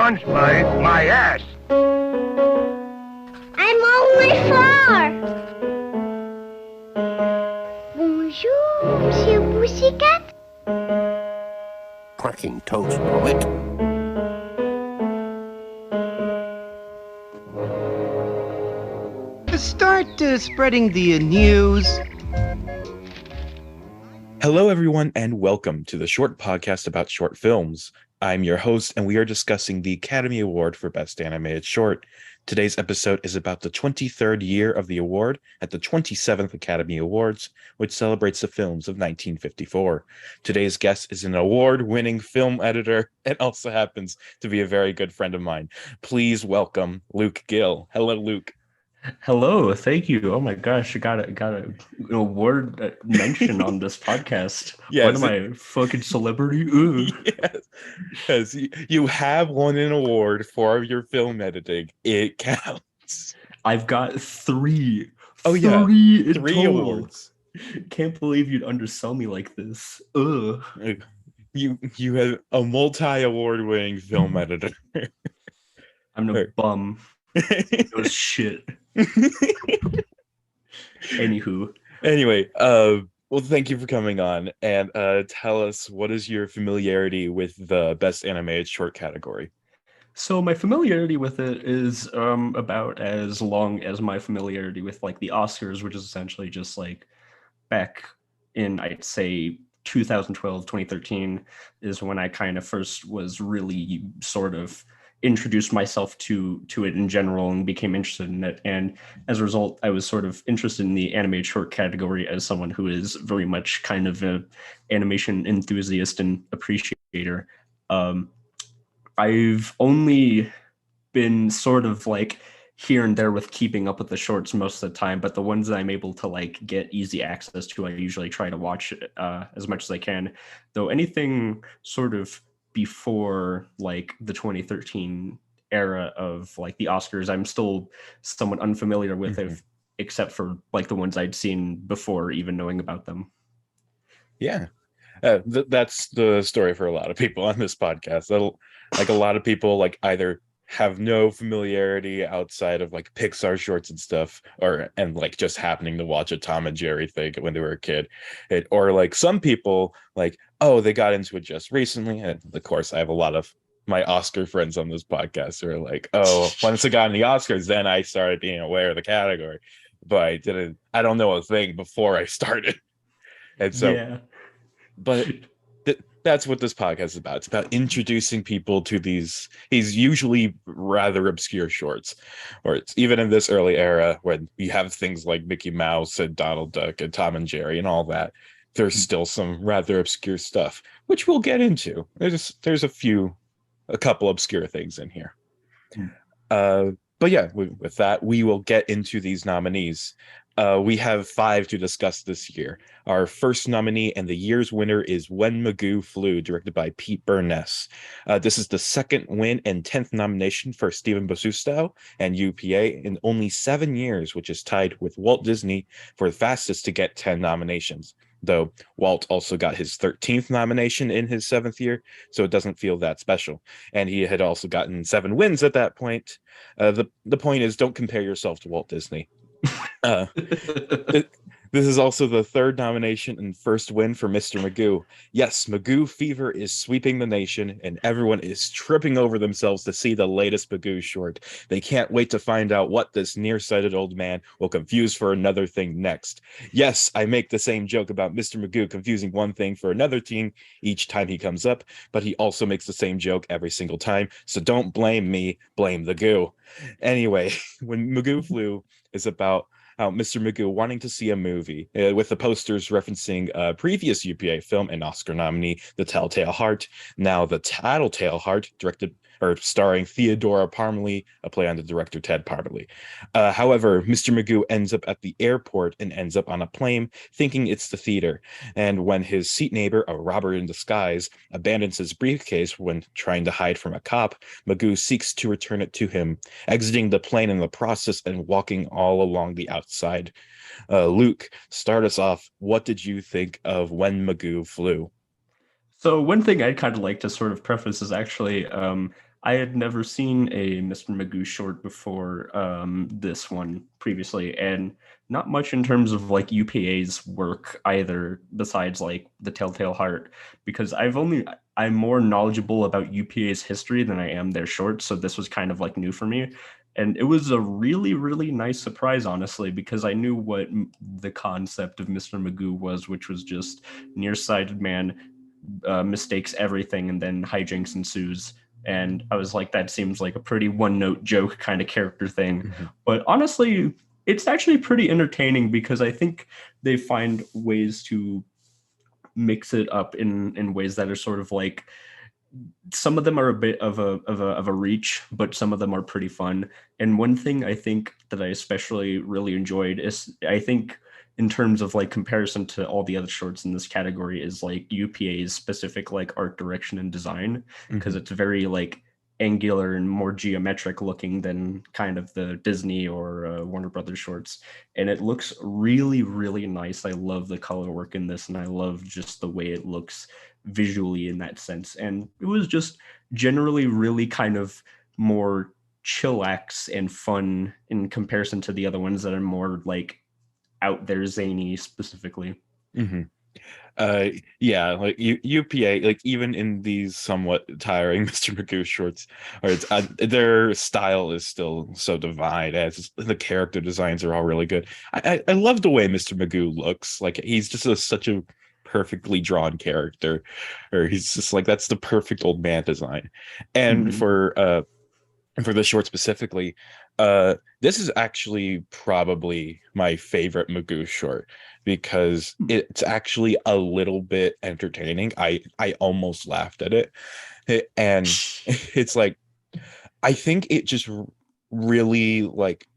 spongebob my ass. I'm only 4. Bonjour, Monsieur Pussycat. Cracking toast, Robert. Start spreading the news. Hello, everyone, and welcome to the short podcast about short films. I'm your host, and we are discussing the Academy Award for Best Animated Short. Today's episode is about the 23rd year of the award at the 27th Academy Awards, which celebrates the films of 1954. Today's guest is an award-winning film editor and also happens to be a very good friend of mine. Please welcome Luke Gill. Hello, Luke. Hello, thank you. Oh my gosh, I got an award mention on this podcast. Yes. What am I, fucking celebrity? Yes, you have won an award for your film editing. It counts. I've got three. Oh yeah, three total awards. Can't believe you'd undersell me like this. Ugh. You have a multi-award-winning film editor. I'm no bum. It was shit. Anywho. Anyway, well, thank you for coming on, and tell us, what is your familiarity with the Best Animated Short category? So my familiarity with it is about as long as my familiarity with like the Oscars, which is essentially just like back in, I'd say, 2012, 2013 is when I kind of first was really sort of introduced myself to it in general and became interested in it. And as a result, I was sort of interested in the animated short category as someone who is very much kind of an animation enthusiast and appreciator. I've only been sort of like here and there with keeping up with the shorts most of the time, but the ones that I'm able to like get easy access to, I usually try to watch as much as I can. Though anything sort of before like the 2013 era of like the Oscars, I'm still somewhat unfamiliar with it, except for like the ones I'd seen before even knowing about them. Yeah, that's the story for a lot of people on this podcast. Like a lot of people like either have no familiarity outside of like Pixar shorts and stuff, and like just happening to watch a Tom and Jerry thing when they were a kid, or like some people like, oh, they got into it just recently. And of course, I have a lot of my Oscar friends on this podcast who are like, oh, once it got in the Oscars, then I started being aware of the category, but I don't know a thing before I started. And so, yeah. But that's what this podcast is about. It's about introducing people to these usually rather obscure shorts, or it's even in this early era when we have things like Mickey Mouse and Donald Duck and Tom and Jerry and all that. There's still some rather obscure stuff, which we'll get into. There's a couple obscure things in here. But yeah, with that, we will get into these nominees. We have 5 to discuss this year. Our first nominee and the year's winner is When Magoo Flew, directed by Pete Burness. This is the second win and 10th nomination for Steven Bosustow and UPA in only 7 years, which is tied with Walt Disney for the fastest to get 10 nominations. Though Walt also got his 13th nomination in his 7th year, so it doesn't feel that special. And he had also gotten 7 wins at that point. The point is, don't compare yourself to Walt Disney. This is also the 3rd nomination and first win for Mr. Magoo. Yes, Magoo fever is sweeping the nation, and everyone is tripping over themselves to see the latest Magoo short. They can't wait to find out what this nearsighted old man will confuse for another thing next. Yes, I make the same joke about Mr. Magoo confusing one thing for another thing each time he comes up, but he also makes the same joke every single time, so don't blame me, blame the goo. Anyway, When Magoo Flew is about Mr. Magoo wanting to see a movie, with the posters referencing a previous UPA film and Oscar nominee, The Telltale Heart, now The Tattletale Heart, starring Theodora Parmalee, a play on the director Ted Parmalee. However, Mr. Magoo ends up at the airport and ends up on a plane, thinking it's the theater. And when his seat neighbor, a robber in disguise, abandons his briefcase when trying to hide from a cop, Magoo seeks to return it to him, exiting the plane in the process and walking all along the outside. Luke, start us off. What did you think of When Magoo Flew? So one thing I'd kind of like to sort of preface is actually I had never seen a Mr. Magoo short before this one previously, and not much in terms of like UPA's work either, besides like the Telltale Heart, because I'm more knowledgeable about UPA's history than I am their shorts, so this was kind of like new for me. And it was a really, really nice surprise, honestly, because I knew what the concept of Mr. Magoo was, which was just nearsighted man mistakes everything and then hijinks ensues. And I was like, that seems like a pretty one note joke kind of character thing. Mhm. But honestly, it's actually pretty entertaining because I think they find ways to mix it up in ways that are sort of like, some of them are a bit of a reach, but some of them are pretty fun. And one thing I think that I especially really enjoyed is, I think in terms of like comparison to all the other shorts in this category, is like UPA's specific like art direction and design, because Mhm. it's very like angular and more geometric looking than kind of the Disney or Warner Brothers shorts, and it looks really, really nice. I love the color work in this, and I love just the way it looks visually in that sense. And it was just generally really kind of more chillax and fun in comparison to the other ones that are more like out there zany specifically. Mhm. Yeah, like UPA, like even in these somewhat tiring Mr. Magoo shorts, or their style is still so divine. As the character designs are all really good. I love the way Mr. Magoo looks. Like he's just such a perfectly drawn character, or he's just like that's the perfect old man design. And Mhm. for this short specifically, this is actually probably my favorite Magoo short because it's actually a little bit entertaining. I almost laughed at it, and it's like I think it just really like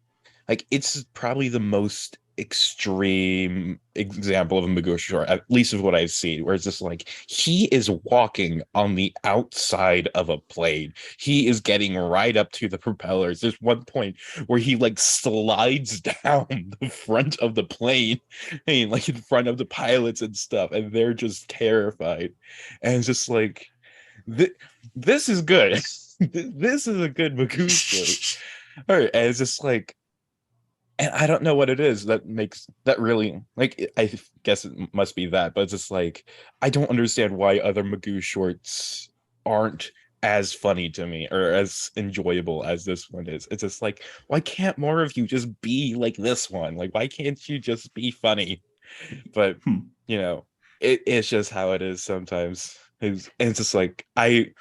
it's probably the most extreme example of a Magoo short, at least of what I've seen, where it's just like he is walking on the outside of a plane. He is getting right up to the propellers. There's one point where he like slides down the front of the plane, and like in front of the pilots and stuff, and they're just terrified. And it's just like th- this is good. This is a good Magoo short. All right, and it's just like and I don't know what it is that makes that really like I guess it must be that, but it's just like I don't understand why other Magoo shorts aren't as funny to me or as enjoyable as this one is. It's just like, why can't more of you just be like this one? Like, why can't you just be funny? But Hmm. it's just how it is sometimes. It's just like I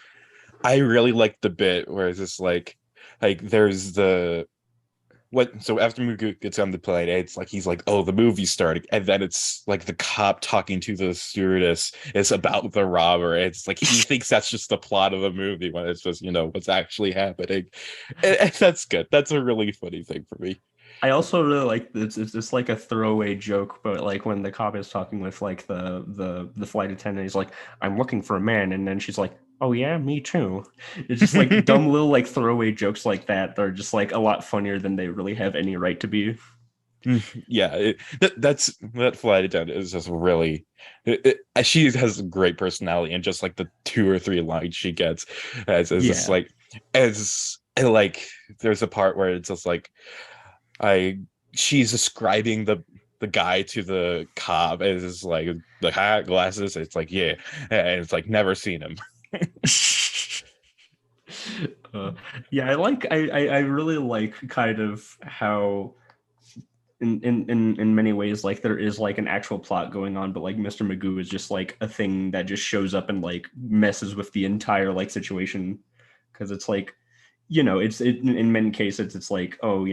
really like the bit where it's just like there's the what so after Mugu gets on the plane, it's like he's like, oh, the movie's starting, and then it's like the cop talking to the stewardess is about the robber. It's like he thinks that's just the plot of the movie when it's just what's actually happening. And that's good. That's a really funny thing for me. I also really like this. It's like a throwaway joke, but like when the cop is talking with like the flight attendant, he's like, "I'm looking for a man," and then she's like, "Oh yeah, me too." It's just like dumb little like throwaway jokes like that. They're just like a lot funnier than they really have any right to be. Yeah, that flight attendant is just really she has a great personality, and just like the two or three lines she gets as just Yeah. like as like there's a part where it's just like I she's describing the guy to the cop as like the hat glasses. It's like yeah, and it's like never seen him. uh, yeah, I really like kind of how in many ways like there is like an actual plot going on, but like Mr. Magoo is just like a thing that just shows up and like messes with the entire like situation, because it's like, in many cases it's like, oh,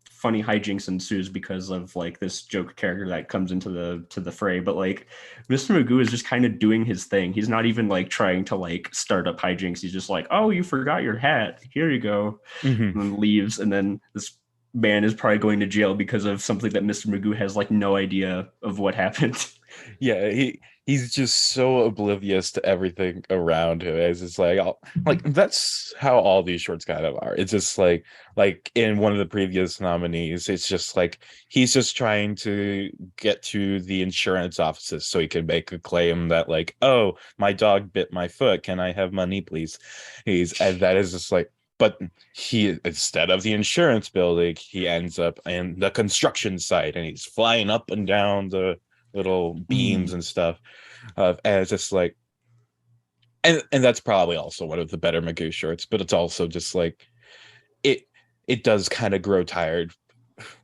funny hijinks ensues because of like this joke character that comes into the fray, but like Mr. Magoo is just kind of doing his thing. He's not even like trying to like start up hijinks. He's just like, oh, you forgot your hat, here you go, Mhm. and then leaves. And then this man is probably going to jail because of something that Mr. Magoo has like no idea of what happened. Yeah, he's just so oblivious to everything around him. It's just like, like that's how all these shorts kind of are. It's just like in one of the previous nominees, it's just like he's just trying to get to the insurance offices so he can make a claim that like, oh, my dog bit my foot. Can I have money, please? And that is just like, but he, instead of the insurance building, he ends up in the construction site and he's flying up and down the little beams and stuff. And it's just like, and that's probably also one of the better Magoo shorts, but it's also just like it it does kind of grow tired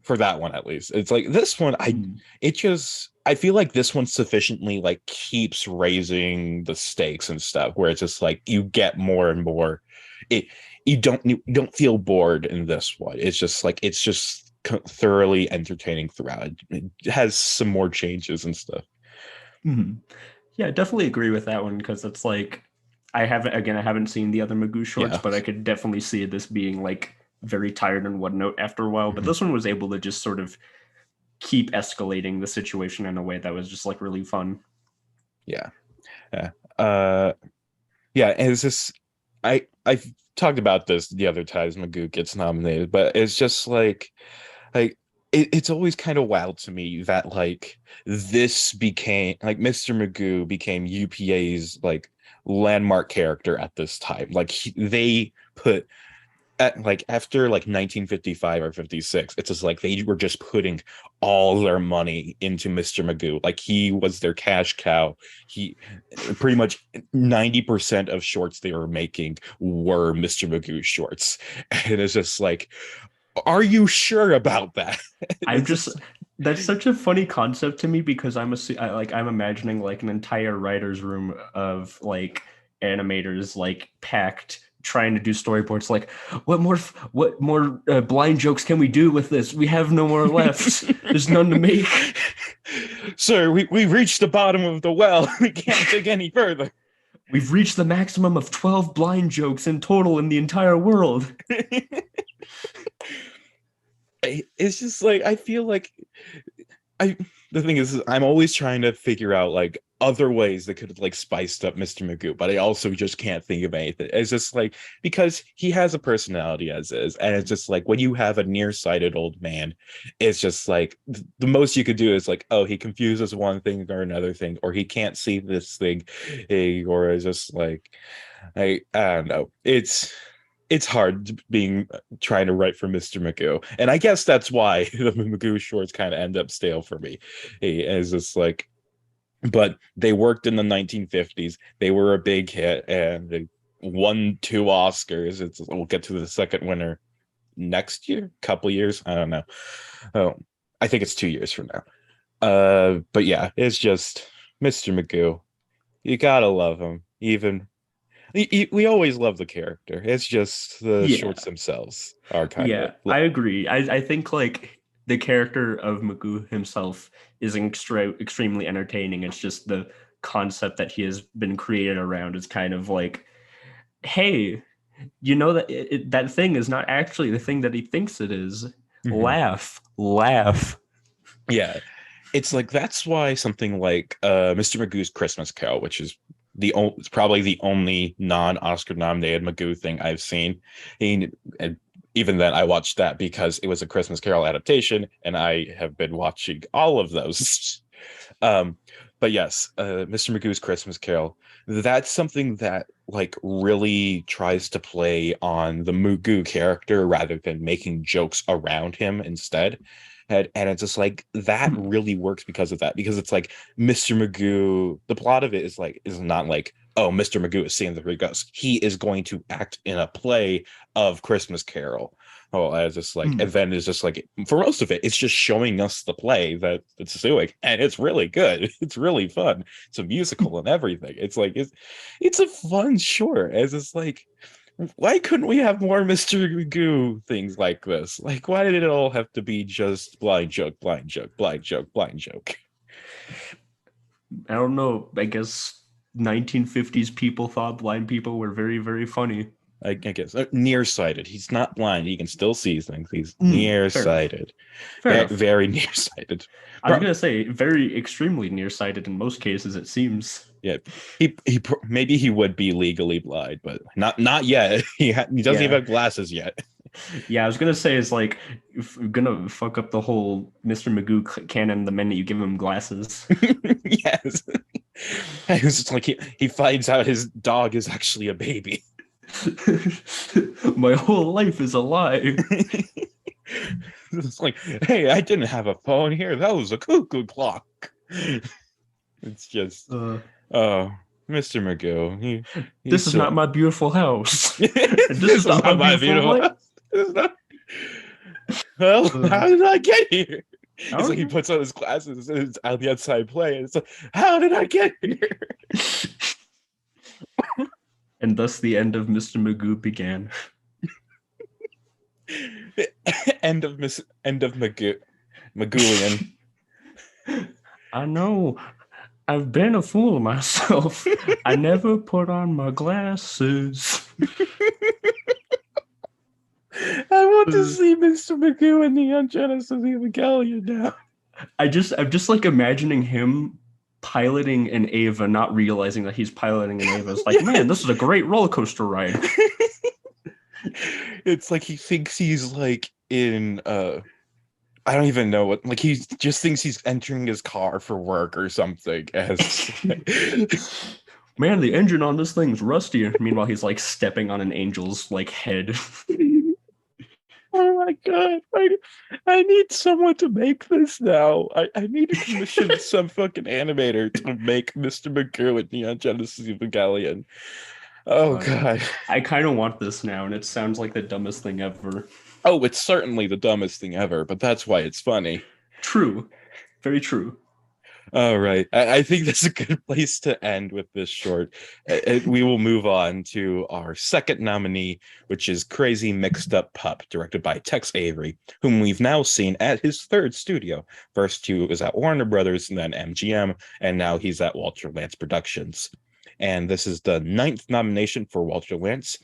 for that one. At least it's like this one, I feel like this one sufficiently like keeps raising the stakes and stuff, where it's just like you get more and more. It you don't feel bored in this one. It's just like it's just thoroughly entertaining throughout. It has some more changes and stuff. Yeah, I definitely agree with that one because it's like I haven't seen the other Magoo shorts, Yeah. but I could definitely see this being like very tired and one note after a while. But this one was able to just sort of keep escalating the situation in a way that was just like really fun. Yeah. Yeah. Yeah, and it's just I've talked about this the other times Magoo gets nominated, but it's just like it's always kind of wild to me that like this became like Mr. Magoo became UPA's like landmark character at this time. Like they put at like after like 1955 or 56, it's just like they were just putting all their money into Mr. Magoo. Like he was their cash cow. He pretty much 90% of shorts they were making were Mr. Magoo shorts. And it's just like, are you sure about that? I'm just that's such a funny concept to me because I'm imagining like an entire writer's room of like animators like packed trying to do storyboards like what more blind jokes can we do with this? We have no more left. There's none to make. Sir, we've reached the bottom of the well. We can't dig any further. We've reached the maximum of 12 blind jokes in total in the entire world. It's just like I feel like I the thing is I'm always trying to figure out like other ways that could have like spiced up Mr. Magoo, but I also just can't think of anything. It's just like because he has a personality as is, and it's just like when you have a nearsighted old man, it's just like the most you could do is like, oh, he confuses one thing or another thing, or he can't see this thing, or it's just like I don't know. It's hard being trying to write for Mr. Magoo. And I guess that's why the Magoo shorts kind of end up stale for me. Is just like, but they worked in the 1950s. They were a big hit and they won 2 Oscars. We'll get to the second winner next year, couple years. I don't know. Oh, I think it's 2 years from now. But yeah, it's just Mr. Magoo. You gotta love him, even we always love the character. It's just the Yeah. shorts themselves are kind Yeah, of I agree. I think like the character of Magoo himself is extremely entertaining. It's just the concept that he has been created around is kind of like, hey, you know that that thing is not actually the thing that he thinks it is. Mhm. Laugh, laugh. Yeah. It's like that's why something like Mr. Magoo's Christmas Carol, which is it's probably the only non-Oscar nominated Magoo thing I've seen. And even then I watched that because it was a Christmas Carol adaptation, and I have been watching all of those. Um, but yes, Mr. Magoo's Christmas Carol, that's something that like really tries to play on the Magoo character rather than making jokes around him instead. And it's just like that Hmm. really works because of that. Because it's like Mr. Magoo, the plot of it is not like, oh, Mr. Magoo is seeing the three ghosts. He is going to act in a play of Christmas Carol. Oh, I was just like, Hmm. and then it's just like for most of it, it's just showing us the play that it's doing, and it's really good. It's really fun. It's a musical and everything. It's a fun short. As it's like, why couldn't we have more Mr. Magoo things like this? Like, why did it all have to be just blind joke, blind joke, blind joke, blind joke? I don't know. I guess 1950s people thought blind people were very, very funny. I guess nearsighted. He's not blind. He can still see things. He's Fair enough. nearsighted. Fair enough. Very nearsighted. I was gonna say very extremely nearsighted in most cases. It seems. Yeah, maybe he would be legally blind, but not yet. He doesn't even have glasses yet. Yeah, I was gonna say it's like gonna fuck up the whole Mr. Magoo canon the minute you give him glasses. Yes, it's just like he finds out his dog is actually a baby. My whole life is a lie. It's like, hey, I didn't have a phone here. That was a cuckoo clock. It's just, oh, Mr. Magoo. This is not my beautiful house. This is not my beautiful house. Well, how did I get here? It's like he puts on his glasses and it's on the outside playing. It's like, how did I get here? And thus the end of Mr. Magoo began. End of Magoo. Magooian. I know. I've been a fool myself. I never put on my glasses. I want to see Mr. Magoo in the Genesis Evangelion now. I'm just like imagining him piloting an Ava, not realizing that he's piloting an Ava. It's like, man, this is a great roller coaster ride. It's like he thinks he's like in I don't even know what, like he just thinks he's entering his car for work or something. As man, the engine on this thing's rusty. Meanwhile, he's like stepping on an angel's like head. Oh my god, I need someone to make this now. I need to commission some fucking animator to make Mr. Magoo in Neon Genesis Evangelion. Oh god. I kind of want this now, and it sounds like the dumbest thing ever. Oh, it's certainly the dumbest thing ever, but that's why it's funny. True. Very true. All right. I think that's a good place to end with this short. We will move on to our second nominee, which is Crazy Mixed Up Pup, directed by Tex Avery, whom we've now seen at his third studio. First he was at Warner Brothers and then MGM, and now he's at Walter Lantz Productions. And this is the 9th nomination for Walter Lantz.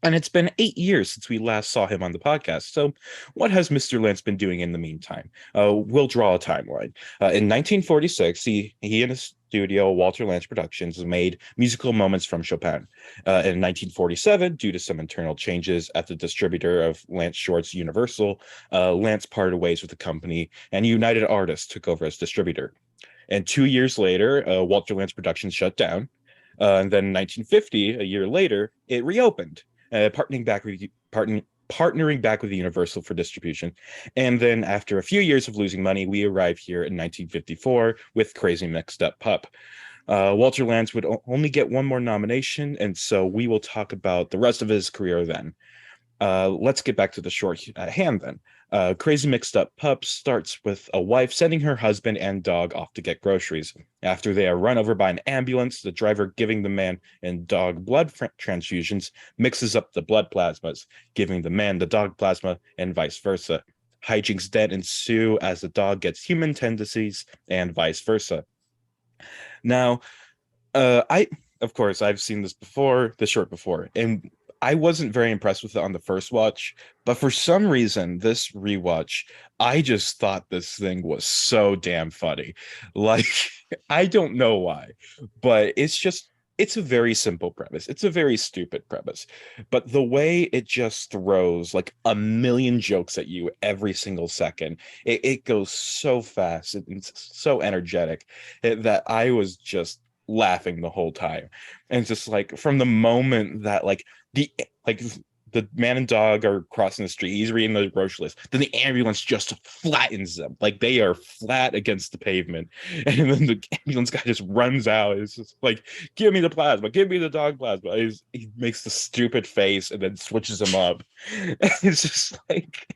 And it's been 8 years since we last saw him on the podcast. So what has Mr. Lantz been doing in the meantime? We'll draw a timeline. In 1946, he and his studio, Walter Lantz Productions, made musical moments from Chopin. In 1947, due to some internal changes at the distributor of Lantz Shorts, Universal, Lantz parted ways with the company, and United Artists took over as distributor. And 2 years later, Walter Lantz Productions shut down. And then in 1950, a year later, it reopened. Partnering back with Universal for distribution. And then after a few years of losing money, we arrive here in 1954 with Crazy Mixed Up Pup. Walter Lantz would only get one more nomination, and so we will talk about the rest of his career then. Let's get back to the short at hand then. Crazy Mixed Up Pup starts with a wife sending her husband and dog off to get groceries. After they are run over by an ambulance, the driver giving the man and dog blood transfusions mixes up the blood plasmas, giving the man the dog plasma and vice versa. Hijinks then ensue as the dog gets human tendencies and vice versa. Now, of course, I've seen this before, this short before, and I wasn't very impressed with it on the first watch, but for some reason, this rewatch, I just thought this thing was so damn funny. Like, I don't know why, but it's a very simple premise. It's a very stupid premise, but the way it just throws like a million jokes at you every single second, it goes so fast and so energetic that I was just laughing the whole time. And just like from the moment that the man and dog are crossing the street, he's reading the grocery list, then the ambulance just flattens them, like they are flat against the pavement, and then the ambulance guy just runs out. It's just like, give me the plasma, give me the dog plasma. He makes the stupid face and then switches them up. It's just like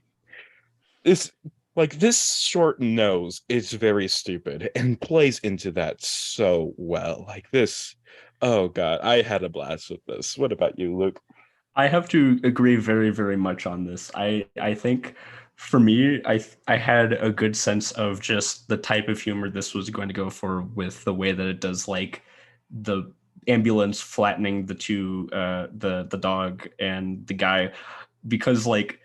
this short nose is very stupid and plays into that so well. Like this, oh god, I had a blast with this. What about you, Luke? I have to agree very, very much on this. I think for me, I had a good sense of just the type of humor this was going to go for, with the way that it does like the ambulance flattening the dog and the guy, because like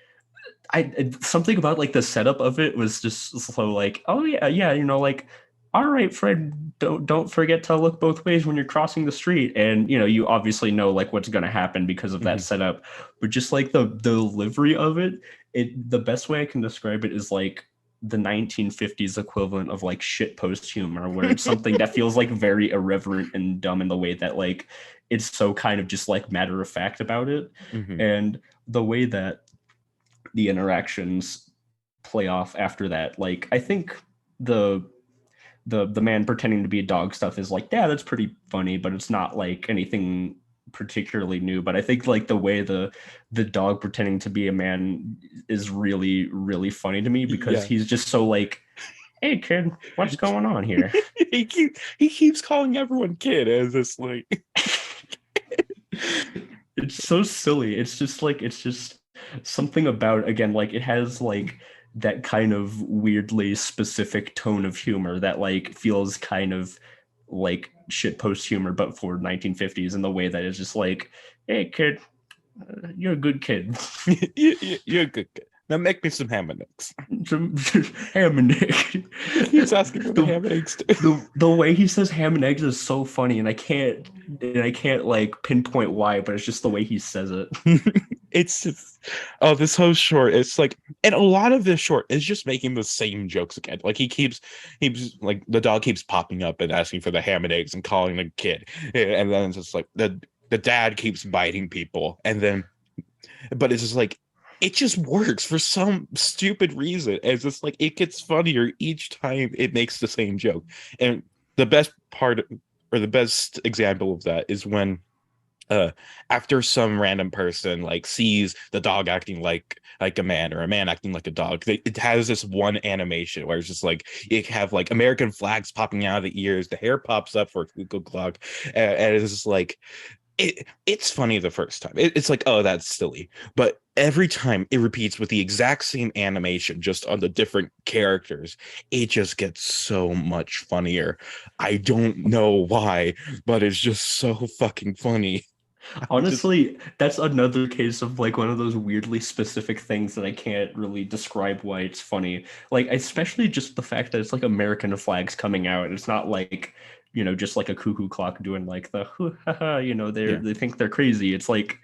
something about like the setup of it was just so like, oh yeah, like, all right, Fred, don't forget to look both ways when you're crossing the street, and you obviously know like what's gonna happen because of that setup, but just like the delivery of it, the best way I can describe it is like the 1950s equivalent of like shit post humor, where it's something that feels like very irreverent and dumb in the way that like it's so kind of just like matter of fact about it, and the way that the interactions play off after that. Like I think the man pretending to be a dog stuff is like, yeah, that's pretty funny, but it's not like anything particularly new. But I think like the way the dog pretending to be a man is really, really funny to me, because he's just so like, hey kid, what's going on here? he keeps calling everyone kid as this like it's so silly. It's just something about, again, like it has like that kind of weirdly specific tone of humor that like feels kind of like shitpost humor, but for 1950s, in the way that is just like, hey kid, you're a good kid. you're a good kid. Now make me some ham and eggs. Some ham and eggs. He's asking for the ham and eggs too. The way he says ham and eggs is so funny, and I can't like pinpoint why, but it's just the way he says it. It's just, this whole short, it's like, and a lot of this short is just making the same jokes again. Like he keeps like the dog keeps popping up and asking for the ham and eggs and calling the kid, and then it's just like the dad keeps biting people, and then, but it's just like, it just works for some stupid reason. It's just like it gets funnier each time it makes the same joke. And the best part, or the best example of that, is when after some random person like sees the dog acting like a man, or a man acting like a dog, it has this one animation where it's just like it have like American flags popping out of the ears, the hair pops up for a Google clock, and it's just like it's funny the first time. It's like, oh, that's silly. But every time it repeats with the exact same animation, just on the different characters, it just gets so much funnier. I don't know why, but it's just so fucking funny. Honestly, that's another case of like one of those weirdly specific things that I can't really describe why it's funny. Like, especially just the fact that it's like American flags coming out. It's not like, just like a cuckoo clock doing like the they think they're crazy. It's like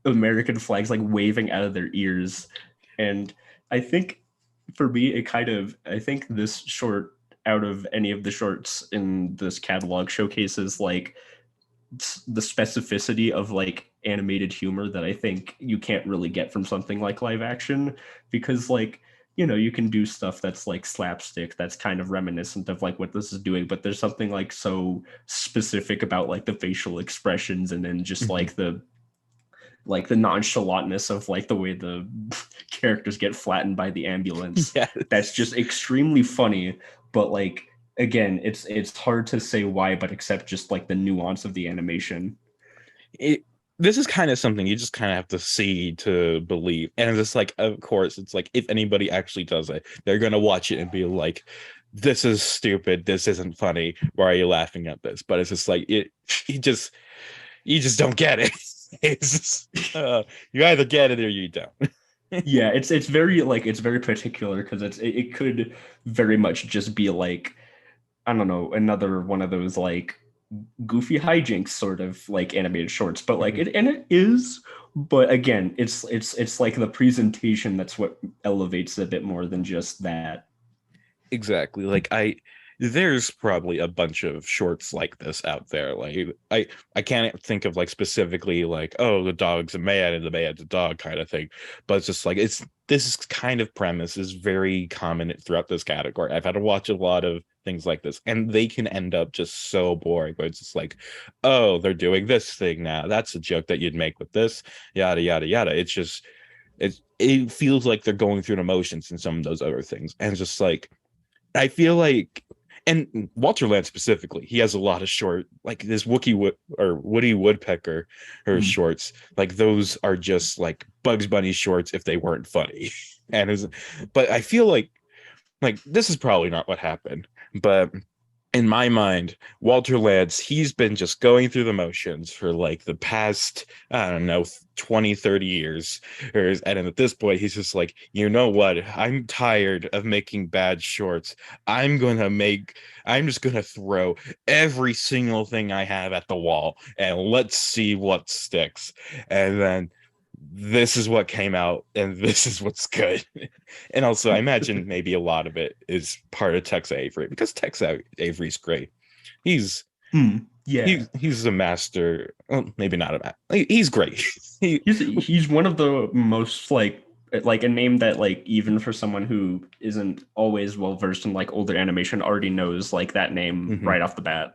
American flags like waving out of their ears. And I think for me, I think this short, out of any of the shorts in this catalog, showcases like the specificity of like animated humor that I think you can't really get from something like live action, because like, you can do stuff that's like slapstick, that's kind of reminiscent of like what this is doing, but there's something like so specific about like the facial expressions, and then just like the nonchalantness of like the way the characters get flattened by the ambulance. Yes. That's just extremely funny. But like, again, it's hard to say why, but except just like the nuance of the animation. This is kind of something you just kind of have to see to believe. And it's like, of course, it's like if anybody actually does it, they're gonna watch it and be like, this is stupid, this isn't funny, why are you laughing at this? But it's just like you just don't get it. It's just, you either get it or you don't. Yeah, it's very like, it's very particular, because it could very much just be like, I don't know, another one of those like goofy hijinks sort of like animated shorts, but like it is, but again, it's like the presentation that's what elevates it a bit more than just that. Exactly. Like there's probably a bunch of shorts like this out there. Like I can't think of like specifically like, oh, the dog's a man and the man's a dog kind of thing, but it's just like this kind of premise is very common throughout this category. I've had to watch a lot of things like this, and they can end up just so boring, but it's just like, oh, they're doing this thing now, that's a joke that you'd make with this, yada yada yada. It's just it feels like they're going through the motions in some of those other things, and it's just like, I feel like, and Walter Land specifically, he has a lot of short, like this Woody Woodpecker, her shorts, like those are just like Bugs Bunny shorts if they weren't funny. But I feel like this is probably not what happened, but in my mind, Walter Lantz, he's been just going through the motions for like the past, I don't know, 20, 30 years. And at this point, he's just like, you know what? I'm tired of making bad shorts. I'm just gonna throw every single thing I have at the wall and let's see what sticks. And then this is what came out, and this is what's good. And also, I imagine maybe a lot of it is part of Tex Avery because Tex Avery's great. He's Yeah. he's a master. Well, maybe not a master. He's great. He's one of the most like a name that like even for someone who isn't always well versed in like older animation already knows like that name right off the bat.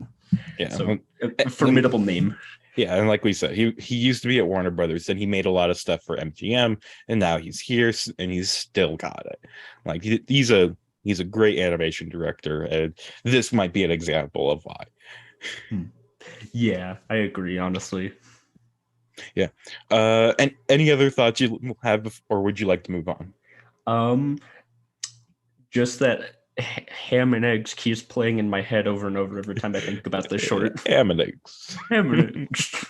Yeah. So a formidable name. Yeah, and like we said, he used to be at Warner Brothers, and he made a lot of stuff for MGM, and now he's here, and he's still got it. Like he's a great animation director, and this might be an example of why. Yeah, I agree, honestly. Yeah. And any other thoughts you have, or would you like to move on? Just that ham and eggs keeps playing in my head over and over every time I think about this short. Ham and eggs. Ham and eggs.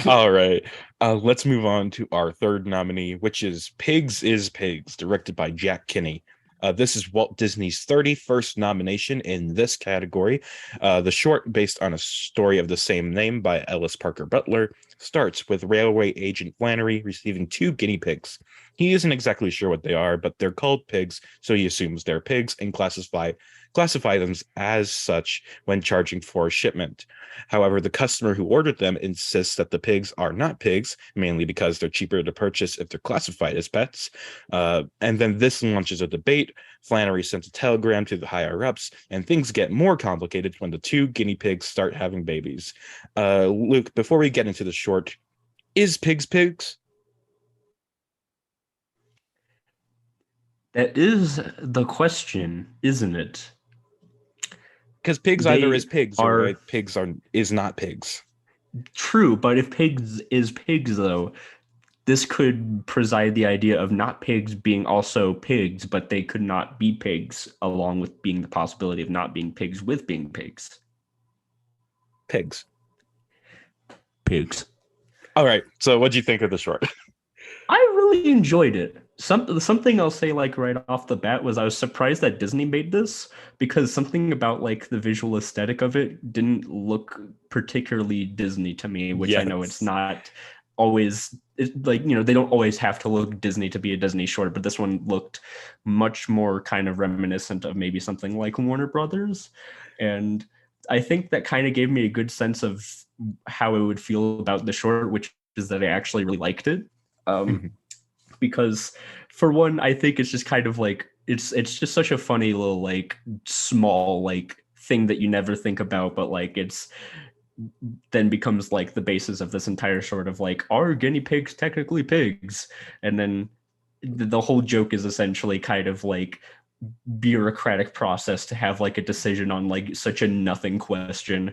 All right. Let's move on to our third nominee, which is Pigs is Pigs, directed by Jack Kinney. This is Walt Disney's 31st nomination in this category. The short, based on a story of the same name by Ellis Parker Butler, starts with railway agent Flannery receiving two guinea pigs. He isn't exactly sure what they are, but they're called pigs, so he assumes they're pigs and classify them as such when charging for a shipment. However, the customer who ordered them insists that the pigs are not pigs, mainly because they're cheaper to purchase if they're classified as pets. And then this launches a debate. Flannery sends a telegram to the higher-ups, and things get more complicated when the two guinea pigs start having babies. Luke, before we get into the short, is pigs pigs? That is the question, isn't it? Because pigs either is pigs or pigs is not pigs. True, but if pigs is pigs, though, this could preside the idea of not pigs being also pigs, but they could not be pigs, along with being the possibility of not being pigs with being pigs. Pigs. Pigs. All right. So what'd you think of the short? I really enjoyed it. Something I'll say like right off the bat was I was surprised that Disney made this because something about like the visual aesthetic of it didn't look particularly Disney to me, which I know it's not always like, you know, they don't always have to look Disney to be a Disney short, but this one looked much more kind of reminiscent of maybe something like Warner Brothers. And I think that kind of gave me a good sense of how I would feel about the short, which is that I actually really liked it. Because for one, I think it's just kind of like it's just such a funny little like small like thing that you never think about, but like it's then becomes like the basis of this entire sort of like, are guinea pigs technically pigs? And then the whole joke is essentially kind of like bureaucratic process to have like a decision on like such a nothing question.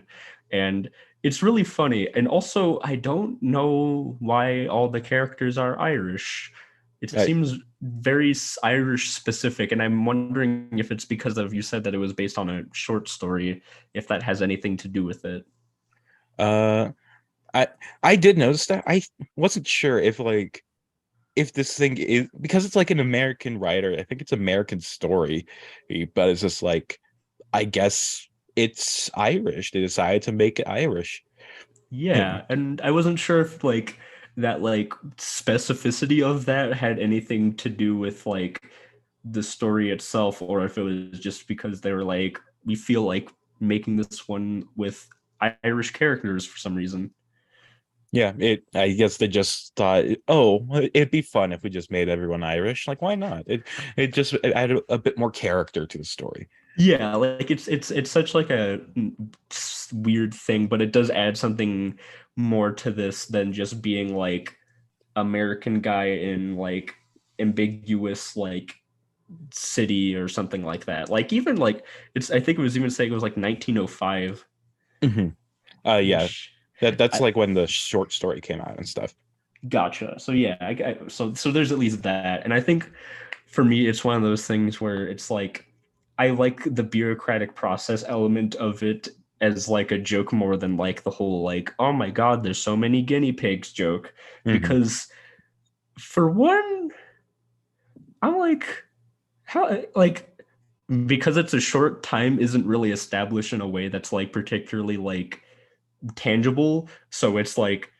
And it's really funny. And also, I don't know why all the characters are Irish. It seems very Irish specific. And I'm wondering if it's because of, you said that it was based on a short story, if that has anything to do with it. I did notice that. I wasn't sure if this thing is because it's like an American writer. I think it's American story, but it's just like, I guess it's Irish. They decided to make it Irish. Yeah, and I wasn't sure if like that like specificity of that had anything to do with like the story itself, or if it was just because they were like, we feel like making this one with Irish characters for some reason. Yeah, I guess they just thought, oh, it'd be fun if we just made everyone Irish. Like, why not? It just added a bit more character to the story. Yeah, like it's such like a weird thing, but it does add something more to this than just being like American guy in like ambiguous like city or something like that. Like even like it's I think it was even saying it was like 1905. Yeah, that's like when the short story came out and stuff. Gotcha. So yeah, so there's at least that, and I think for me it's one of those things where it's like I like the bureaucratic process element of it as like a joke more than like the whole like, oh my god, there's so many guinea pigs joke. Mhm. Because for one, I'm like, how like because it's a short time isn't really established in a way that's like particularly like tangible. So it's like,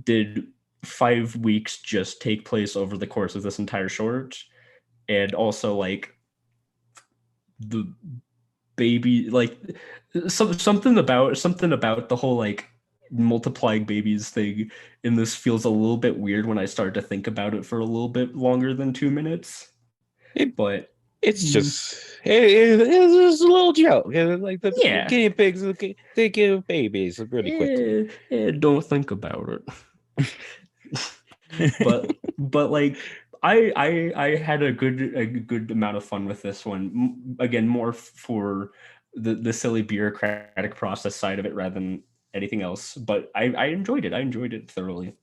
did 5 weeks just take place over the course of this entire short? And also like the baby like something about the whole like multiplying babies thing in this feels a little bit weird when I start to think about it for a little bit longer than 2 minutes. It But it's just it's just a little joke. Like the yeah, guinea pigs, they give babies really quickly. don't think about it. But like I had a good amount of fun with this one. Again, more for the silly bureaucratic process side of it rather than anything else. But I enjoyed it. I enjoyed it thoroughly.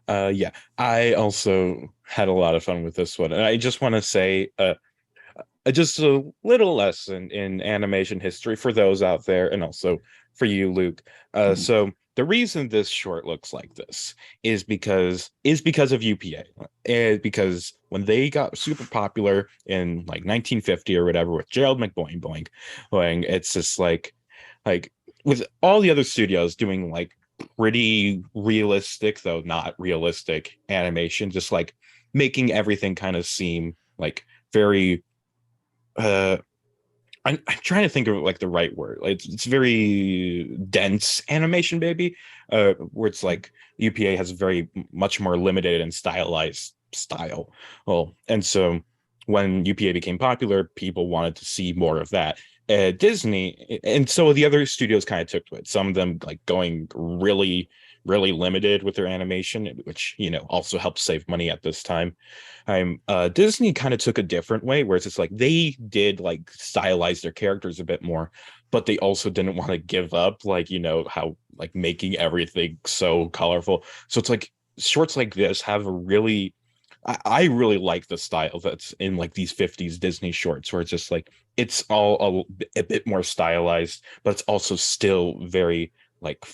Yeah, I also had a lot of fun with this one, and I just want to say, just a little lesson in animation history for those out there, and also for you, Luke. Mhm. So the reason this short looks like this is because of UPA, and because when they got super popular in like 1950 or whatever with Gerald McBoing Boing, Boing, it's just like with all the other studios doing like pretty realistic though not realistic animation, just like making everything kind of seem like very uh I'm trying to think of like the right word. Like it's very dense animation, maybe, where it's like UPA has very much more limited and stylized style. Well, and so when UPA became popular, people wanted to see more of that. Disney, and so the other studios kind of took to it. Some of them like going really, really limited with their animation, which also helped save money at this time. Disney kind of took a different way, where it's just like they did like stylize their characters a bit more, but they also didn't want to give up like how like making everything so colorful. So it's like shorts like this have a really I really like the style that's in like these 50s Disney shorts, where it's just like it's all a bit more stylized, but it's also like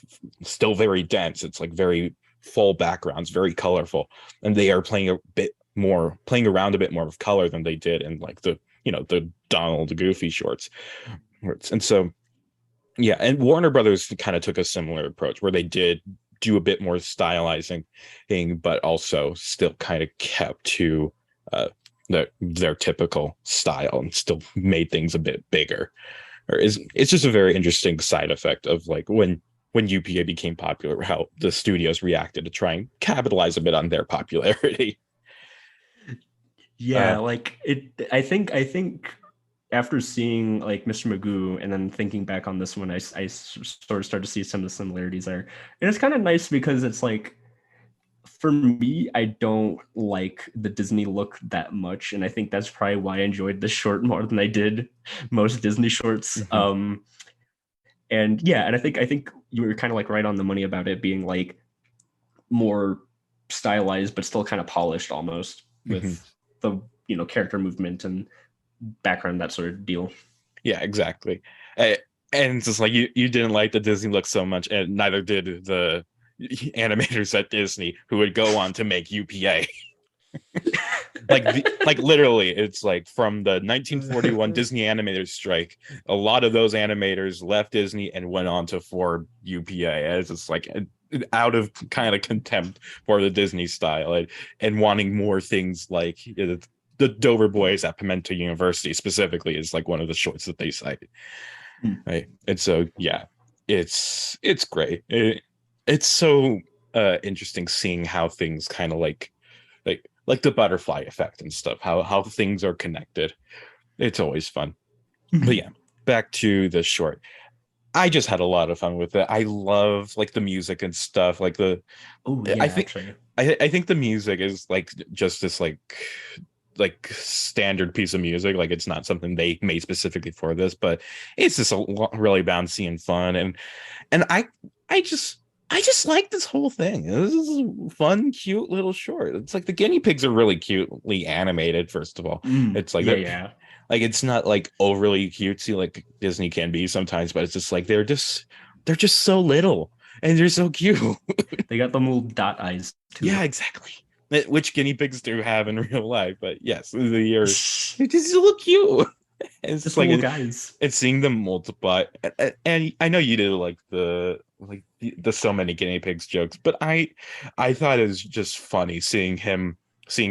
still very dense. It's like very full backgrounds, very colorful, and they are playing around a bit more with color than they did in like the Donald the Goofy shorts. And so yeah, and Warner Brothers kind of took a similar approach where they did do a bit more stylizing thing, but also still kind of kept to their typical style and still made things a bit bigger. It's just a very interesting side effect of like when UPA became popular, how the studios reacted to try and capitalize a bit on their popularity. Uh, Yeah, like it. I think after seeing like Mr. Magoo and then thinking back on this one, sort of start to see some of the similarities there, and it's kind of nice because it's like for me, I don't like the Disney look that much, and I think that's probably why I enjoyed this short more than I did most Disney shorts. mhm, And yeah, and I think you were kind of like right on the money about it being like more stylized, but still kind of polished almost mhm. with the character movement and background, that sort of deal. Yeah, exactly. Uh, and it's just like you didn't like the Disney look so much, and neither did the animators at Disney who would go on to make UPA. Like literally, it's like from the 1941 Disney animators strike, a lot of those animators left Disney and went on to form UPA as it's like out of kind of contempt for the Disney style and wanting more things like the Dover Boys at Pimento University specifically is like one of the shorts that they cited. Hmm. Right. And so yeah, it's great. It's so interesting seeing how things kind of like the butterfly effect and stuff, how things are connected. It's always fun. But yeah, back to the short. I just had a lot of fun with it. I love like the music and stuff. Like Oh I yeah, think actually. I think the music is like just this like standard piece of music. Like it's not something they made specifically for this, but it's just really bouncy and fun. And I just I just like this whole thing. This is a fun, cute little short. It's like the guinea pigs are really cutely animated. First of all, it's like Yeah, they're yeah. Like it's not like overly cutesy like Disney can be sometimes, but it's just like they're just so little and they're so cute. They got them little dot eyes too. Yeah, exactly. Which guinea pigs do have in real life, but yes, they just look cute. It's just Just like little guys. it's seeing them multiply, and I know you did like the so many guinea pigs jokes, but I thought it was just funny seeing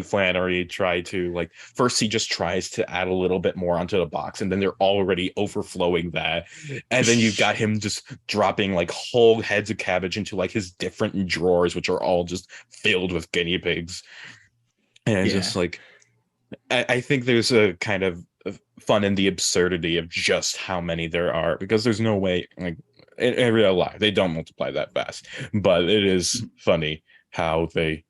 Flannery try to like first he just tries to add a little bit more onto the box, and then they're already overflowing that, and then you've got him just dropping like whole heads of cabbage into like his different drawers, which are all just filled with guinea pigs, and it's Yeah. just like I think there's a kind of fun in the absurdity of just how many there are because there's no way like in real life they don't multiply that fast, but it is funny how they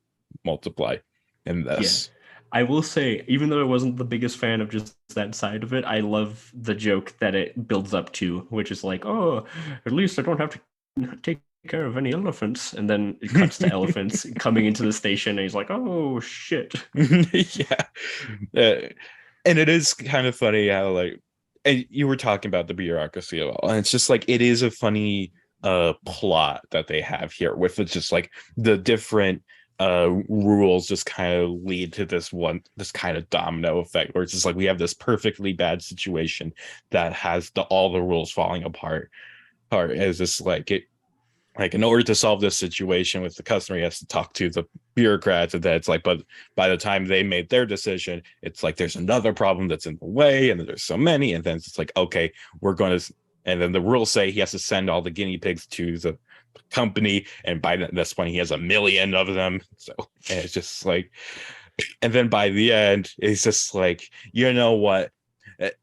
multiply in Yeah. this. I will say, even though I wasn't the biggest fan of just that side of it, I love the joke that it builds up to, which is like, oh, at least I don't have to take care of any elephants. And then it cuts to elephants coming into the station, and he's like, oh, shit. Yeah. Uh, and it is kind of funny how like and you were talking about the bureaucracy of all, and it's just like it is a funny plot that they have here with it's just like the different rules just kind of lead to this kind of domino effect where it's just like we have this perfectly bad situation that has all the rules falling apart as just like it like in order to solve this situation with the customer he has to talk to the bureaucrats and that's like but by the time they made their decision it's like there's another problem that's in the way and there's so many and then it's like okay we're going to and then the rules say he has to send all the guinea pigs to the company and by this point he has 1 million of them so and it's just like and then by the end it's just like you know what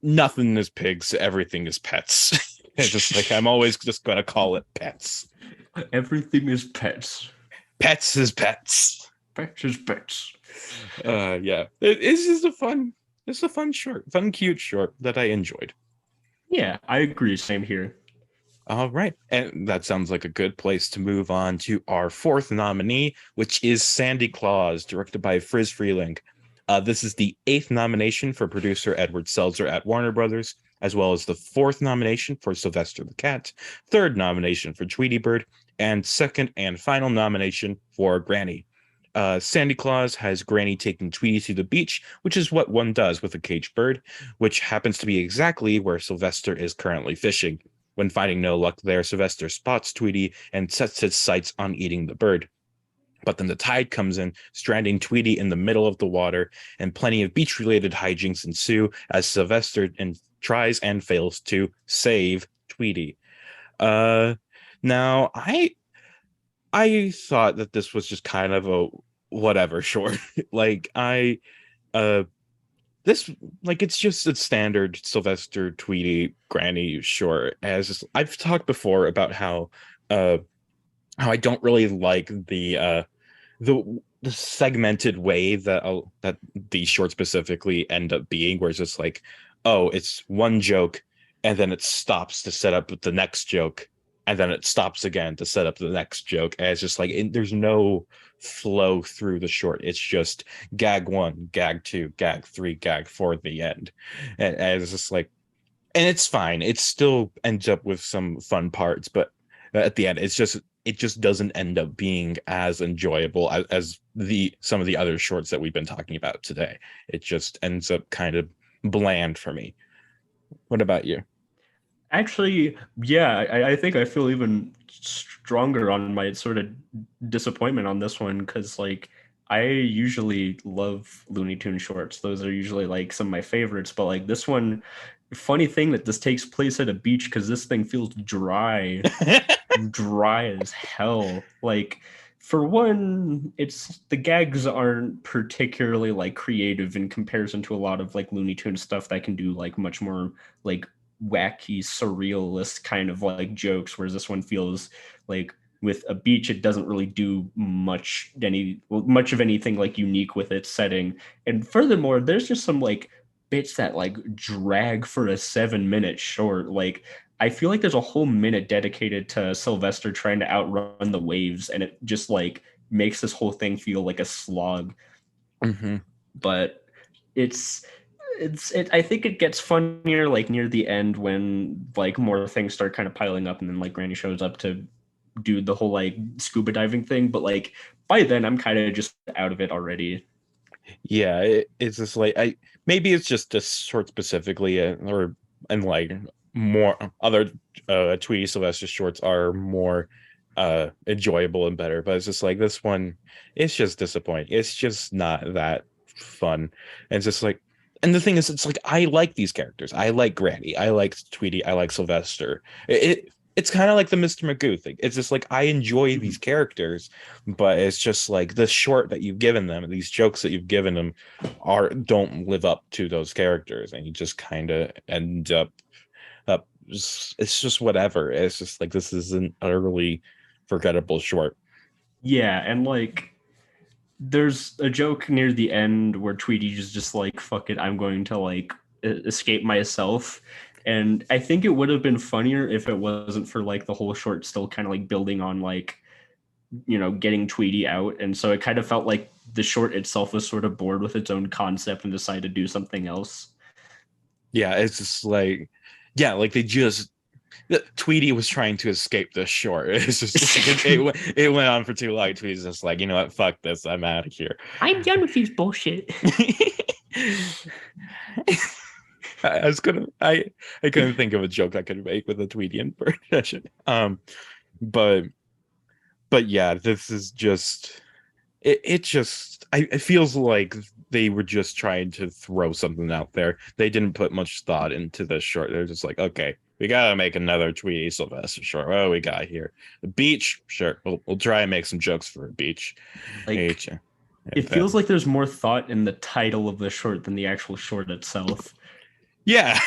nothing is pigs everything is pets it's just like I'm always just going to call it pets. Everything is pets. Pets is pets. Pets is pets. Yeah. It's just it's a fun short, fun, cute short that I enjoyed. Yeah, I agree. Same here. All right. And that sounds like a good place to move on to our fourth nominee, which is Sandy Claus, directed by Friz Freeling. This is the 8th nomination for producer Edward Seltzer at Warner Brothers, as well as the 4th nomination for Sylvester the Cat, 3rd nomination for Tweety Bird, and 2nd and final nomination for Granny. Sandy Claus has Granny taking Tweety to the beach, which is what one does with a caged bird, which happens to be exactly where Sylvester is currently fishing. When finding no luck there, Sylvester spots Tweety and sets his sights on eating the bird. But then the tide comes in, stranding Tweety in the middle of the water, and plenty of beach-related hijinks ensue as Sylvester tries and fails to save Tweety. Now I thought that this was just kind of a whatever short. like I this like it's just a standard Sylvester Tweety Granny short. As I've talked before about how I don't really like the segmented way that these shorts specifically end up being, where it's just like, oh, it's one joke, and then it stops to set up the next joke, and then it stops again to set up the next joke. And it's just like there's no flow through the short. It's just gag 1, gag 2, gag 3, gag 4, the end, and it's just like, and it's fine. It still ends up with some fun parts, but at the end, it just doesn't end up being as enjoyable as the some of the other shorts that we've been talking about today. It just ends up kind of bland for me. What about you? Actually, yeah, I think I feel even stronger on my sort of disappointment on this one because, like, I usually love Looney Tune shorts. Those are usually like some of my favorites. But like this one, funny thing that this takes place at a beach because this thing feels dry, dry as hell. Like, for one, it's the gags aren't particularly like creative in comparison to a lot of like Looney Tune stuff that can do like much more like wacky surrealist kind of like jokes, whereas this one feels like with a beach it doesn't really do much of anything like unique with its setting. And furthermore, there's just some like bits that like drag for a 7-minute short. Like, I feel like there's a whole minute dedicated to Sylvester trying to outrun the waves, and it just like makes this whole thing feel like a slog. Mm-hmm. But it's I think it gets funnier like near the end when like more things start kind of piling up, and then like Granny shows up to do the whole like scuba diving thing. But like by then, I'm kind of just out of it already. Yeah, it's just like I maybe it's just this short specifically, or and like more other Tweety Sylvester shorts are more enjoyable and better, but it's just like this one, it's just disappointing. It's just not that fun. And it's just like, and the thing is, it's like I like these characters. I like Granny. I like Tweety. I like Sylvester. It's kind of like the Mr. Magoo thing. It's just like I enjoy these characters, but it's just like the short that you've given them, these jokes that you've given them, are don't live up to those characters, and you just kind of end up. It's just whatever. It's just like this is an utterly forgettable short. Yeah, and like there's a joke near the end where Tweety is just like, fuck it, I'm going to like escape myself. And I think it would have been funnier if it wasn't for like the whole short still kind of like building on like, getting Tweety out. And so it kind of felt like the short itself was sort of bored with its own concept and decided to do something else. Yeah, it's just like, yeah, like they just Tweety was trying to escape this short. It's just like, it went on for too long. Tweety's just like, you know what, fuck this, I'm out of here. I'm done with these bullshit. I was gonna I couldn't think of a joke I could make with a Tweety impression. But yeah, this is just it just it feels like they were just trying to throw something out there. They didn't put much thought into this short. They're just like, okay, we gotta make another Tweety Sylvester short. What do we got here? The beach? Sure. We'll try and make some jokes for a beach. Like it feels like there's more thought in the title of the short than the actual short itself. Yeah.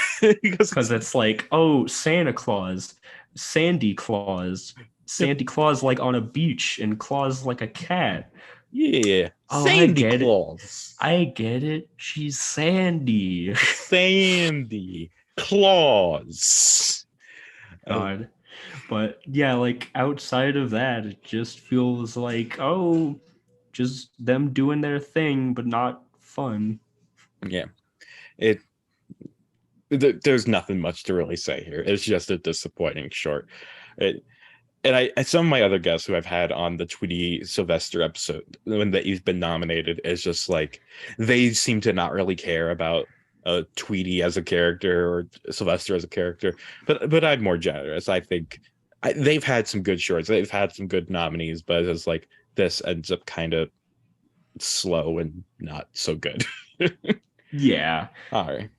Because it's like, oh, Santa Claus, Sandy Claus, Sandy Claus like on a beach, and Claus like a cat. Yeah. Oh, Sandy Claus. I get it. She's Sandy. Sandy Claus. God. But yeah, like outside of that, it just feels like, oh, just them doing their thing, but not fun. Yeah. There's nothing much to really say here. It's just a disappointing short. And some of my other guests who I've had on the Tweety Sylvester episode when that he's been nominated is just like they seem to not really care about Tweety as a character or Sylvester as a character. But I'm more generous. I think they've had some good shorts. They've had some good nominees, but it's like this ends up kind of slow and not so good. Yeah. All right.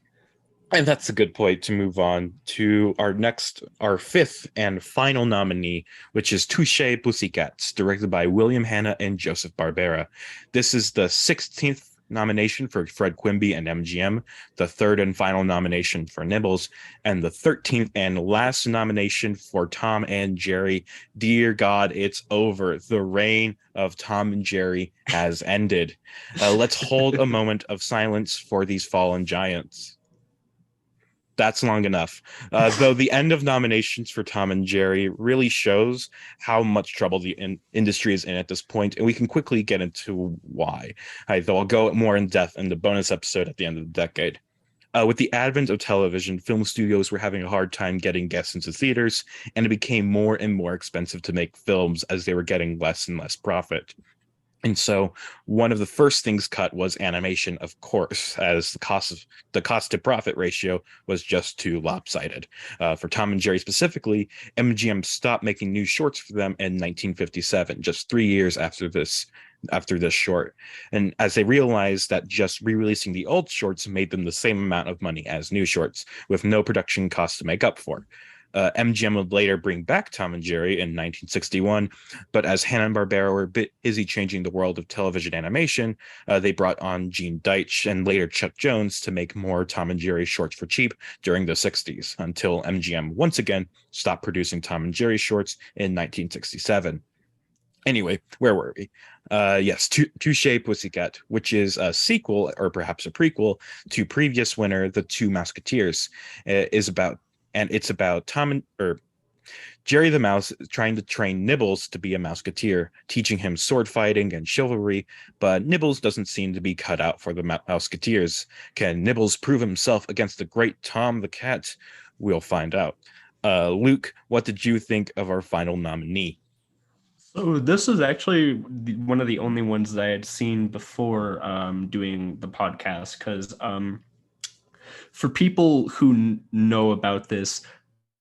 And that's a good point to move on to our fifth and final nominee, which is Touché Pussycats, directed by William Hanna and Joseph Barbera. This is the 16th nomination for Fred Quimby and MGM, the third and final nomination for Nibbles, and the 13th and last nomination for Tom and Jerry. Dear God, it's over. The reign of Tom and Jerry has ended. Let's hold a moment of silence for these fallen giants. That's long enough. Though the end of nominations for Tom and Jerry really shows how much trouble the industry is in at this point, and we can quickly get into why. Though I'll go more in depth in the bonus episode at the end of the decade. With the advent of television, film studios were having a hard time getting guests into theaters, and it became more and more expensive to make films as they were getting less and less profit. And so one of the first things cut was animation, of course, as the cost to profit ratio was just too lopsided. For Tom and Jerry specifically, MGM stopped making new shorts for them in 1957, just 3 years after this short. And as they realized that just re-releasing the old shorts made them the same amount of money as new shorts, with no production costs to make up for. MGM would later bring back Tom and Jerry in 1961, but as Hanna-Barbera were a bit busy changing the world of television animation, they brought on Gene Deitch and later Chuck Jones to make more Tom and Jerry shorts for cheap during the 60s, until MGM once again stopped producing Tom and Jerry shorts in 1967. Anyway, where were we? Yes, Touché Pussycat, which is a sequel or perhaps a prequel to previous winner The Two Musketeers, is about. And it's about Jerry the Mouse is trying to train Nibbles to be a Mouseketeer, teaching him sword fighting and chivalry, but Nibbles doesn't seem to be cut out for the Mouseketeers. Can Nibbles prove himself against the great Tom the Cat? We'll find out. Luke, what did you think of our final nominee? So this is actually one of the only ones that I had seen before doing the podcast, because for people who know about this,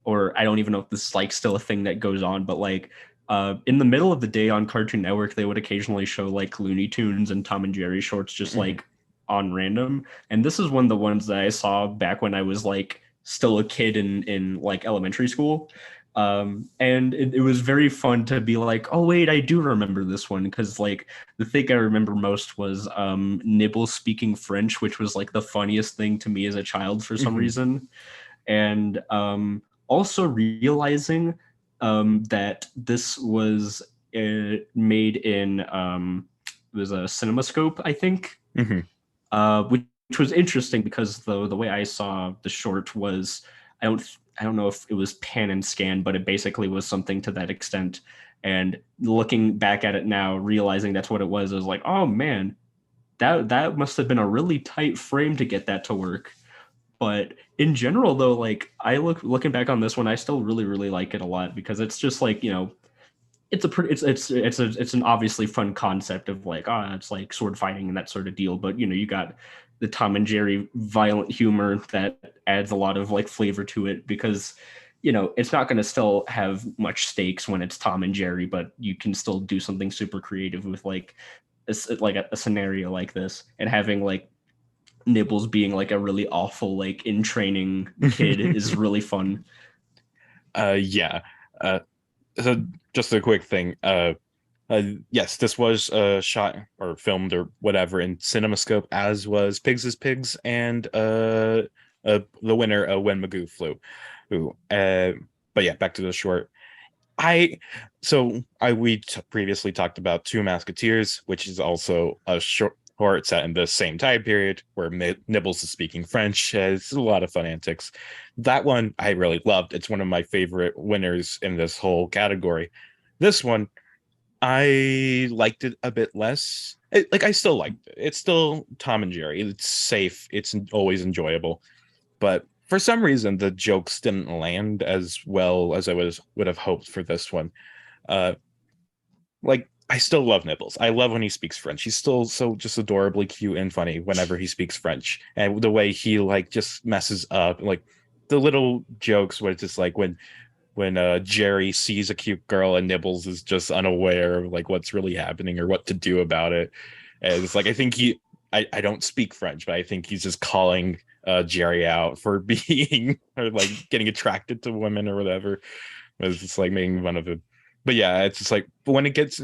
or I don't even know if this is like still a thing that goes on, but like in the middle of the day on Cartoon Network, they would occasionally show like Looney Tunes and Tom and Jerry shorts just like on random. And this is one of the ones that I saw back when I was like still a kid in like elementary school. And it was very fun to be like, oh wait, I do remember this one, because like the thing I remember most was Nibble speaking French, which was like the funniest thing to me as a child for some reason. And also realizing that this was made in it was a CinemaScope, I think, which was interesting because the way I saw the short was I don't know if it was pan and scan, but it basically was something to that extent. And looking back at it now, realizing that's what it was like, oh man, that must have been a really tight frame to get that to work. But in general, though, like I looking back on this one, I still really like it a lot, because it's just like, it's a pretty it's an obviously fun concept of like, it's like sword fighting and that sort of deal. But you got the Tom and Jerry violent humor that adds a lot of like flavor to it, because it's not going to still have much stakes when it's Tom and Jerry, but you can still do something super creative with like a scenario like this, and having like Nibbles being like a really awful like in training kid is really fun. Yeah. So just a quick thing. Yes, this was shot or filmed or whatever in CinemaScope, as was Pigs is Pigs and the winner, When Magoo Flew. But yeah, back to the short. We previously talked about Two Musketeers, which is also a short set in the same time period where Nibbles is speaking French. It's a lot of fun antics. That one I really loved. It's one of my favorite winners in this whole category. This one, I liked it a bit less. I still liked it. It's still Tom and Jerry. It's safe. It's always enjoyable. But for some reason, the jokes didn't land as well as I would have hoped for this one. I still love Nibbles. I love when he speaks French. He's still so just adorably cute and funny whenever he speaks French. And the way he like just messes up, like the little jokes where it's just like when Jerry sees a cute girl and Nibbles is just unaware of like what's really happening or what to do about it. And it's like I don't speak French, but I think he's just calling Jerry out for being or like getting attracted to women or whatever. It's just like making fun of him. But yeah, it's just like when it gets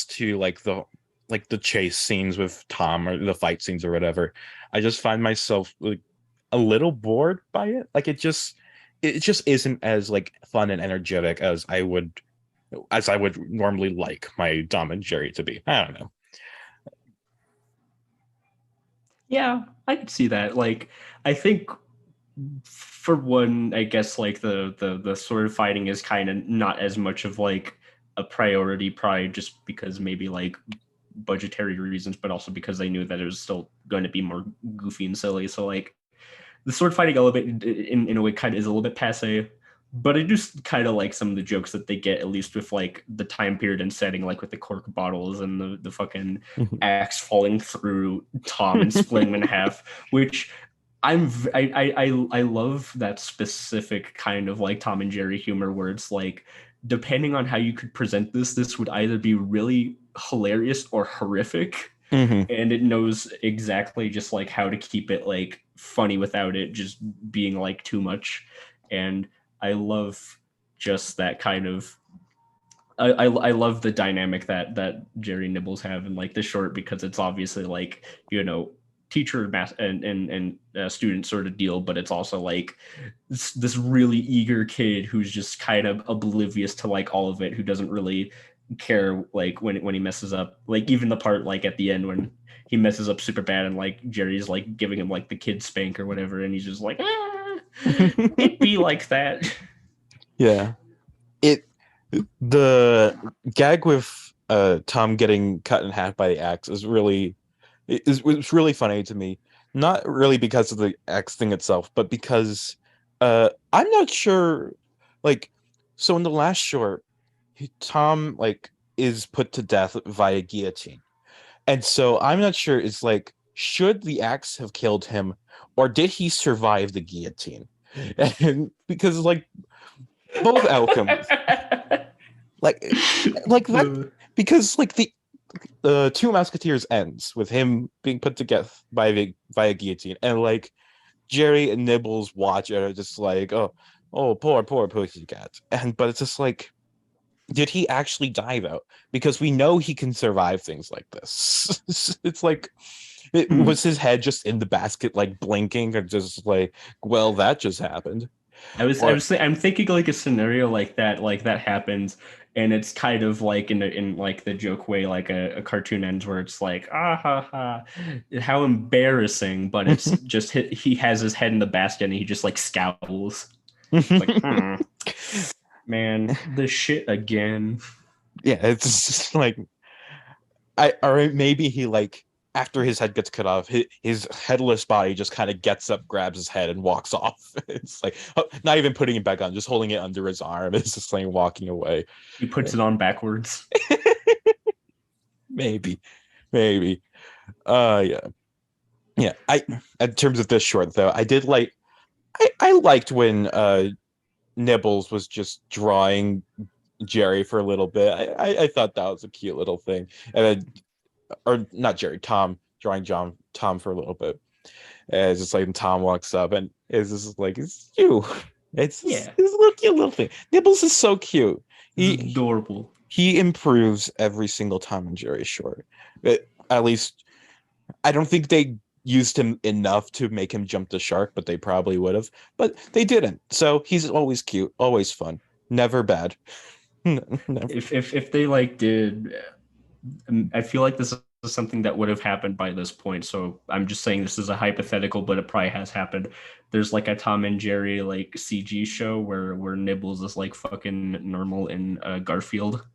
to like the chase scenes with Tom or the fight scenes or whatever, I just find myself like a little bored by it. Like it just isn't as like fun and energetic as I would normally like my Tom and Jerry to be. I don't know. Yeah, I could see that. Like, I think for one, I guess like the sword fighting is kind of not as much of like a priority, probably just because maybe like budgetary reasons, but also because they knew that it was still going to be more goofy and silly. So like the sword fighting element in a way kind of is a little bit passe, but I just kind of like some of the jokes that they get, at least with like the time period and setting, like with the cork bottles and the fucking axe falling through Tom and splitting him in half, which I love that specific kind of like Tom and Jerry humor where it's like, depending on how you could present this would either be really hilarious or horrific. Mm-hmm. And it knows exactly just like how to keep it like funny without it just being like too much. And I love just that kind of I love the dynamic that Jerry Nibbles have in like the short, because it's obviously like, teacher and student sort of deal, but it's also like this really eager kid who's just kind of oblivious to like all of it, who doesn't really care like when he messes up, like even the part like at the end when he messes up super bad and like Jerry's like giving him like the kid spank or whatever, and he's just like, it'd be like that. Yeah. It the gag with Tom getting cut in half by the axe is really it's really funny to me. Not really because of the axe thing itself, but because I'm not sure like so in the last short, Tom like is put to death via guillotine. And so I'm not sure it's like should the axe have killed him or did he survive the guillotine? And because like both outcomes like that Uh, because like the Two Musketeers ends with him being put to death by via guillotine, and like Jerry and Nibbles watch it are just like, oh, poor pussycat, and but it's just like, did he actually die though? Because we know he can survive things like this. It's like, it hmm. was his head just in the basket, like blinking, or just like, well, that just happened, or I'm thinking like a scenario like that happens, and it's kind of like in like the joke way, like a cartoon ends where it's like, ah ha ha, how embarrassing, but it's just he has his head in the basket and he just like scowls. It's like, man, this shit again. yeah, it's just like I or maybe he like after his head gets cut off, his headless body just kind of gets up, grabs his head, and walks off. It's like not even putting it back on, just holding it under his arm. It's just like walking away. He puts it on backwards. Maybe, maybe. Yeah, yeah. I in terms of this short though, I did like. I liked when Nibbles was just drawing Jerry for a little bit. I thought that was a cute little thing, and then or not Jerry, Tom drawing Tom for a little bit. And it's just like Tom walks up and it's just like it's you. Yeah, It's a little cute little thing. Nibbles is so cute. it's He adorable. he improves every single Tom and Jerry short. At least I don't think they used him enough to make him jump the shark, but they probably would have. But they didn't. So he's always cute, always fun, never bad. Never. If they like did, I feel like this is something that would have happened by this point. So I'm just saying this is a hypothetical, but it probably has happened. There's like a Tom and Jerry like CG show where Nibbles is like fucking normal in Garfield,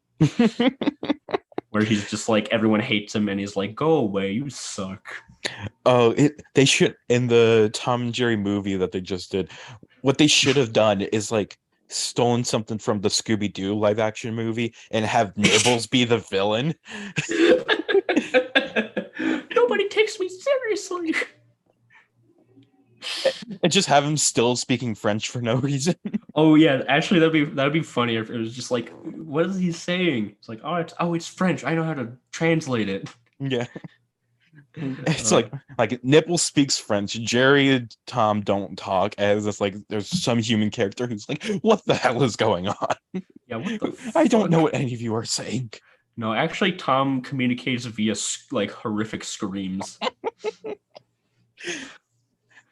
where he's just like everyone hates him and he's like, go away, you suck. Oh, they should in the Tom and Jerry movie that they just did. What they should have done is like stolen something from the Scooby Doo live action movie and have Nibbles be the villain. Nobody takes me seriously. And just have him still speaking French for no reason. Oh yeah, actually that'd be funnier if it was just like, what is he saying? It's like, it's French. I know how to translate it. Yeah. It's Uh, like Nibbles speaks French. Jerry and Tom don't talk as it's like there's some human character who's like, what the hell is going on? yeah, what the I don't know fuck? what any of you are saying. No, actually, Tom communicates via like horrific screams.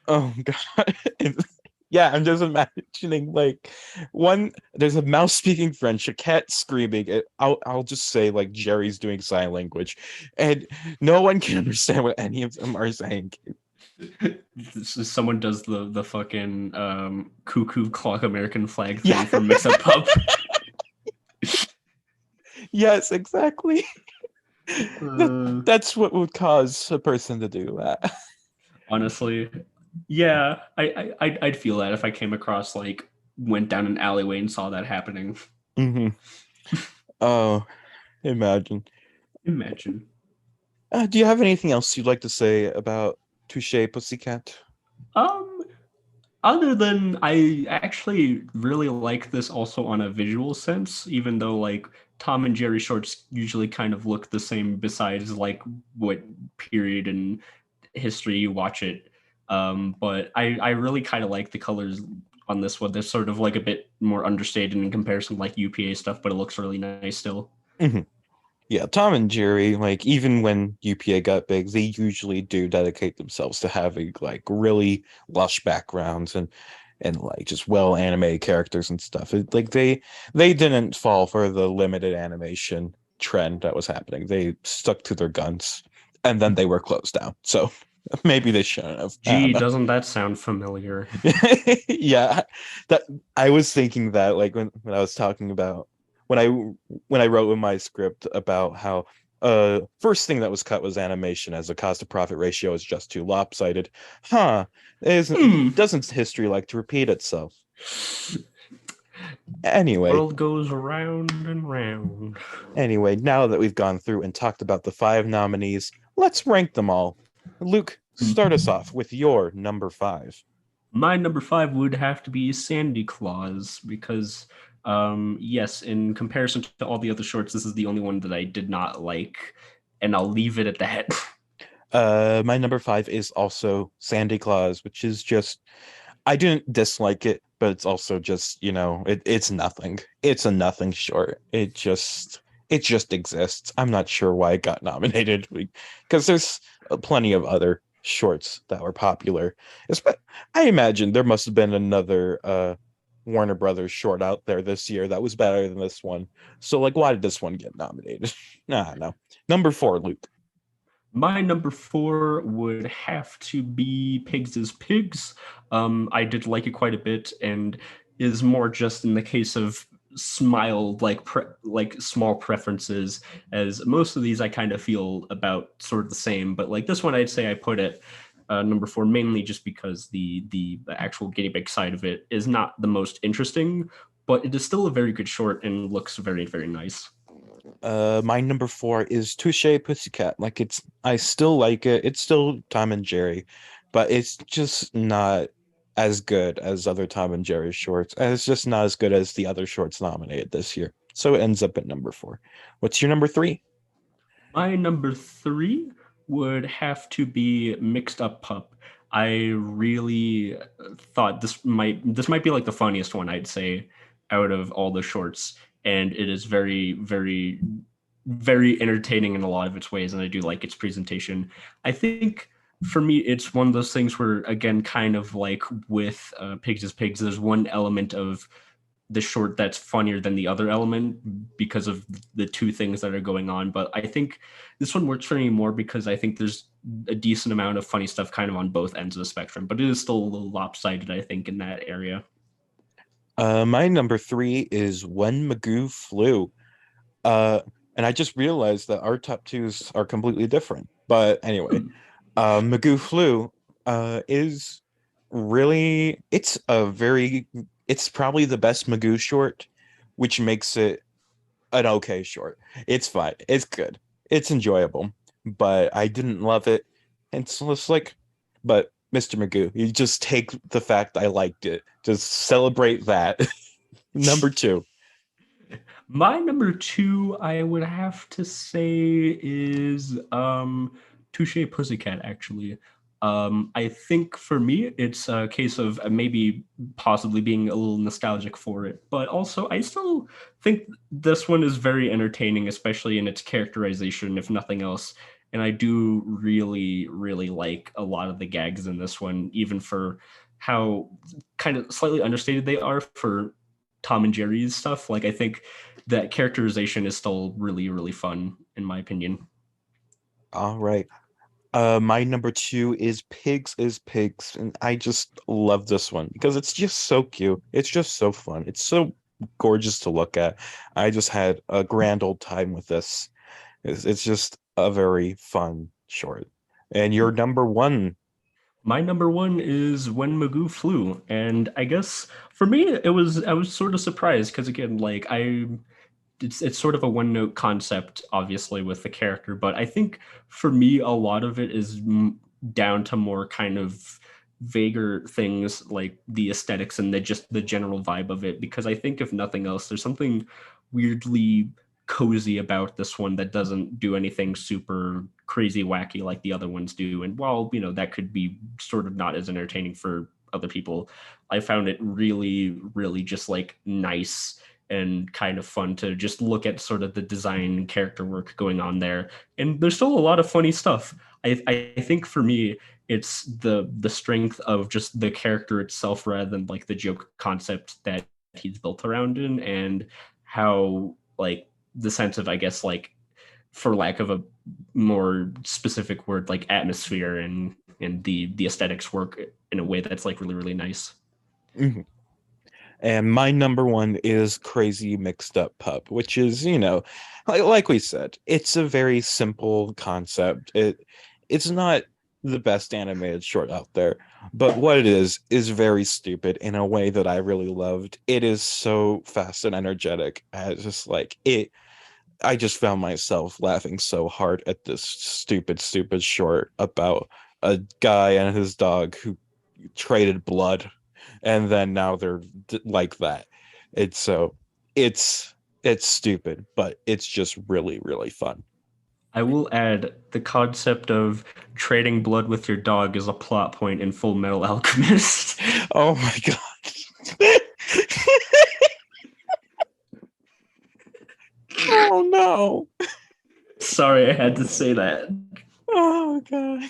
Oh god. Yeah, I'm just imagining like there's a mouse speaking French, a cat screaming. I'll just say like Jerry's doing sign language, and no one can understand what any of them are saying. Someone does the fucking cuckoo clock American flag thing Yeah. for Mix Up Pub. Yes, exactly. Uh, That's what would cause a person to do that. honestly, yeah, I'd feel that if I came across like went down an alleyway and saw that happening. Hmm. Oh, imagine. Imagine. Do you have anything else you'd like to say about Touché Pussycat? Um, Other than I actually really like this also on a visual sense, even though like Tom and Jerry shorts usually kind of look the same besides like what period in history you watch it. But I really kind of like the colors on this one. They're sort of like a bit more understated in comparison to like UPA stuff, but it looks really nice still. Hmm. Yeah, Tom and Jerry, like even when UPA got big, they usually do dedicate themselves to having like really lush backgrounds and like just well animated characters and stuff. Like they didn't fall for the limited animation trend that was happening. They stuck to their guns and then they were closed down. So Maybe they shouldn't have. I don't Gee, know. doesn't that sound familiar? Yeah, that I was thinking that like when I was talking about when I when I wrote in my script about how first thing that was cut was animation as the cost to profit ratio is just too lopsided. Huh. Hmm. Doesn't history like to repeat itself? Anyway, World goes round and round. now that we've gone through and talked about the five nominees, let's rank them all. Luke, start us off with your number five. My number five would have to be Sandy Claus because, yes, in comparison to all the other shorts, this is the only one that I did not like, and I'll leave it at that. My number five is also Sandy Claus, which is just I didn't dislike it, but it's also just, it's nothing. It's a nothing short. It just exists. I'm not sure why it got nominated because there's plenty of other shorts that were popular. I imagine there must have been another Warner Brothers short out there this year that was better than this one. So like why did this one get nominated? Nah, no. Number four, Luke. My number four would have to be Pigs is Pigs. I did like it quite a bit, and is more just in the case of smile like small preferences. As most of these, I kind of feel about sort of the same, but like this one, I'd say I put it number four mainly just because the actual guinea pig side of it is not the most interesting, but it is still a very good short and looks very very nice. My number four is Touché Pussycat. Like I still like it. It's still Tom and Jerry, but it's just not as good as other Tom and Jerry shorts. And it's just not as good as the other shorts nominated this year. So it ends up at number four. What's your number three? My number three would have to be Mixed Up Pup. I really thought this might be like the funniest one I'd say out of all the shorts, and it is very very very entertaining in a lot of its ways, and I do like its presentation. I think for me, it's one of those things where, again, kind of like with Pigs is Pigs, there's one element of the short that's funnier than the other element because of the two things that are going on. But I think this one works for me more because I think there's a decent amount of funny stuff kind of on both ends of the spectrum, but it is still a little lopsided, I think, in that area. My number three is When Magoo Flew. Uh, and I just realized that our top twos are completely different. But anyway, Hmm. Magoo Flu is really it's probably the best Magoo short, which makes it an okay short. It's fine. It's good. It's enjoyable. But I didn't love it. And so it's like, but Mr. Magoo, you just take the fact I liked it. Just celebrate that. Number two. My number two, I would have to say, is Touche Pussycat, actually. I think for me, it's a case of maybe possibly being a little nostalgic for it, but also I still think this one is very entertaining, especially in its characterization, if nothing else. And I do really, really like a lot of the gags in this one, even for how kind of slightly understated they are for Tom and Jerry's stuff. Like, I think that characterization is still really, really fun, in my opinion. All right. My number two is Pigs is Pigs, and I just love this one because it's just so cute. It's just so fun. It's so gorgeous to look at. I just had a grand old time with this. It's just a very fun short. And your number one. My number one is When Magoo Flew, and I guess for me it was I was sort of surprised because again, like it's sort of a one note concept, obviously with the character, but I think for me a lot of it is down to more kind of vaguer things like the aesthetics and the general vibe of it. Because I think if nothing else, there's something weirdly cozy about this one that doesn't do anything super crazy wacky like the other ones do. And while that could be sort of not as entertaining for other people, I found it really really just like nice and kind of fun to just look at sort of the design and character work going on there. And there's still a lot of funny stuff. I think for me, it's the strength of just the character itself rather than like the joke concept that he's built around in, and how like the sense of, I guess, like, for lack of a more specific word, like atmosphere and and the aesthetics work in a way that's like really, really nice. Mhm. And my number one is Crazy Mixed Up Pup, which is, like we said, it's a very simple concept. It's not the best animated short out there, but what it is very stupid in a way that I really loved. It is so fast and energetic. It's just like it. I just found myself laughing so hard at this stupid short about a guy and his dog who traded blood, and then now they're like that. It's so it's stupid, but it's just really really fun. I will add the concept of trading blood with your dog is a plot point in Full Metal Alchemist. Oh my god. Oh no. Sorry, I had to say that. Oh god.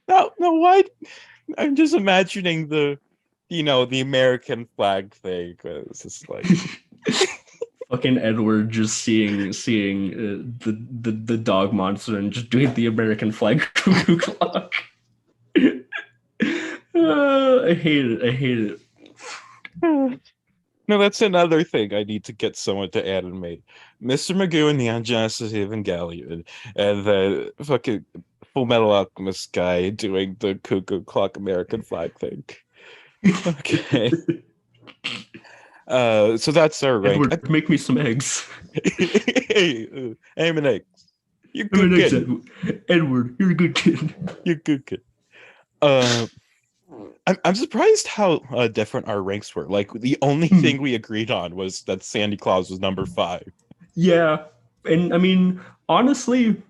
No, why? I'm just imagining the American flag thing. It's just like Fucking Edward just seeing the dog monster and just doing the American flag cuckoo clock. I hate it. I hate it. no, that's another thing I need to get someone to animate. Mr. Magoo and the Genesis Evangelion, and the fucking Full Metal Alchemist guy doing the cuckoo clock American flag thing. Okay. So that's our rank. Edward, make me some eggs. Hey, aim and eggs. You Give me good an eggs, kid. Edward. You're a good kid. You good kid. I'm surprised how different our ranks were. Like the only thing we agreed on was that Sandy Claus was number 5. Yeah, and I mean, honestly,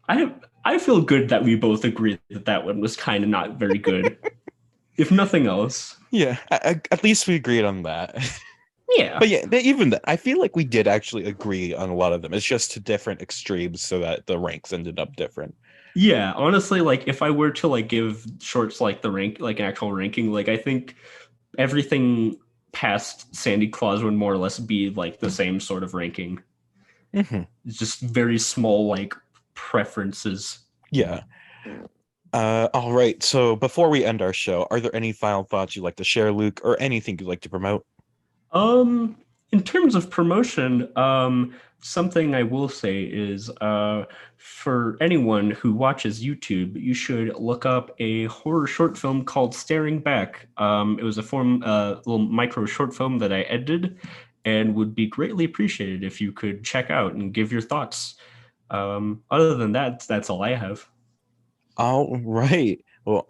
I feel good that we both agreed that that one was kind of not very good, if nothing else. Yeah, at least we agreed on that. Yeah, But yeah, even that, I feel like we did actually agree on a lot of them. It's just to different extremes, so that the ranks ended up different. yeah. Honestly, like if I were to like give shorts like the rank, like an actual ranking, like I think everything past Sandy Claus would more or less be like the same sort of ranking. Mm-hmm. It's just very small like preferences. Yeah. All right. So before we end our show, are there any final thoughts you'd like to share, Luke, or anything you'd like to promote? In terms of promotion, something I will say is, for anyone who watches YouTube, you should look up a horror short film called Staring Back. It was a little micro short film that I edited, and would be greatly appreciated if you could check out and give your thoughts. Other than that, that's all I have. All right. Well,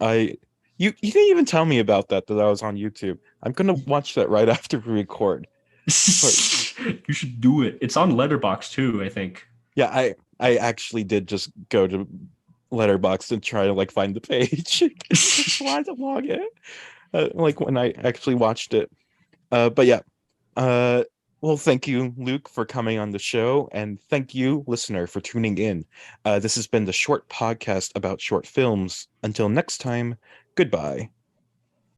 you didn't even tell me about that I was on YouTube. I'm gonna watch that right after we record. You should do it. It's on Letterboxd too, I think. Yeah, I actually did just go to Letterboxd and try to like find the page. Why to log in? Like when I actually watched it. But yeah. Well, thank you, Luke, for coming on the show, and thank you, listener, for tuning in. This has been the short podcast about short films. Until next time, goodbye.